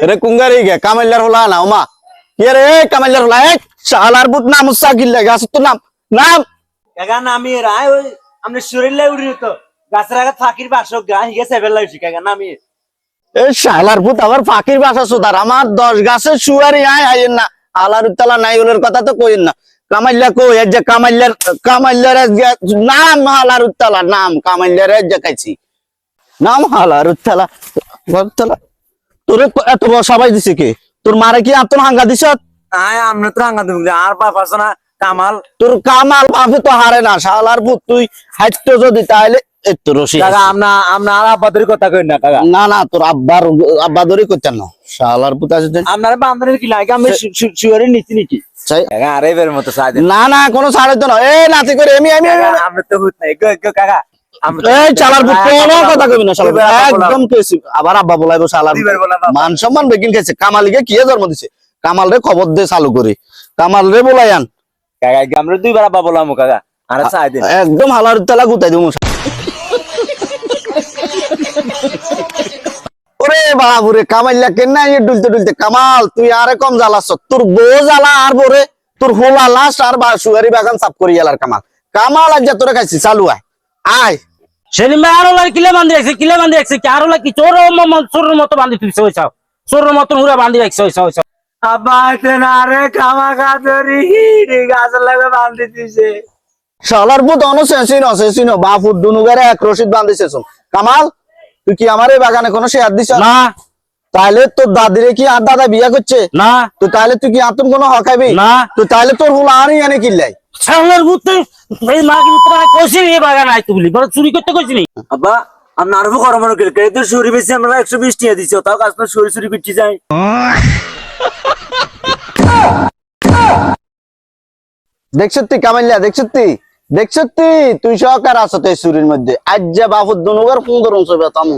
রে কুঙ্গারি গে কামাইলার হলা না ওমা কে রে কামাইলার হলা এক শালার বুত নাম সাকিল লাগে আসত তো নাম নাম কাকা নামি রায় ওই আমনে শরীরে উড়ি তো গাছের আগত ফাকির বাসক গা হিগে সেভেল লাইছি কাকা নামি এ শালার ভূত আবার ফাকির বাসা সুদার আমার 10 গাছের শুয়ারি আইন না আলার উত্তলা নাই ওলের কথা তো কইন না কামাইল্লা কই এর যে কামাইল্লার নাম আলার উত্তলা নাম কামাইল্লার যে কাইছি নাম আলার উত্তলা তোরে এত সবাই দিছে কি তোর মারে কি আতন হাঙ্গা দিছ আয় আমনে তো হাঙ্গা দিম আর পা পাছনা কামাল তোর কামাল বাপে তো হারে না শালার ভূত তুই হাইতো যদি তাইলে এত রসি কাকা আমনা আর আব্বাদের কথা কই না কাকা না না তোর আব্বা ধরে করতেন না শালার ভূত আছে আপনার বান্দরের কি লাগে আমি শিওরে নিছি নাকি কাকা আরে বের মতো সাই না না কোনো ছাড় তো না এ নাতি করে আমি আমরা তো হুত নাই কাকা এই চালার ভূত কোনো কথা কইবি না শালার একদম কেসি আবার আব্বা বলাইবো শালার মান সম্মান বেকিন খাইছে কামালিকে কি জন্ম দিছে কামাল রে খবর দে চালু করে কামাল রে বলাইয়ান কাকা আমরা দুইবার আব্বা বলাম কাকা আর সাই দেন একদম হালার তালা গুতাই দেবো ওরে বাবুরে কামাইলা কেন ডুলতে ডুলতে কামাল তুই আরে কম জ্বালাস তোর বউ জ্বালা আর বরে তোর হোলা লাশ আর সুয়ারি বাগান সাফ করি এলার কামাল কামাল আজ তোরা খাইছি চালু আয় সেলিম ভাই আরো কিলে বান্ধি রাখছে কি আরো কি চোরের মতো বান্ধি তুলছে ওইসব চোরের মতন হুরা বান্ধি রাখছে ওইসব আব্বা আরে খামা খাদরি গাছ লাগে বান্ধি দিছে শালার বুত অনসেসিন বাপুর দুনুগারে এক রশিদ বান্ধিছে কামাল তুই কি আমার এই বাগানে কোনো শেয়ার দিছ না তাহলে তোর দাদিরে কি আর দাদা বিয়া করছে না তো তাহলে তুই কি আতুম কোনো হকাবি না তো তাহলে তোর হুলা আনি আনে কিল্লাই ছাগলের বুতে এই মাগি ভিতরে কইছি এই বাগান আইতে বলি বড় চুরি করতে কইছি নি আব্বা আমরা আরো গরম মনে করি তো শুরি বেশি আমরা 120 টাকা দিছি তাও কাজ না শুরি করতে যাই দেখছতি কামাইলা দেখছতি তুই সহকার আছো তো সুরির মধ্যে আজ যা বাপুর দুনুগার সুন্দর অংশ বেতাম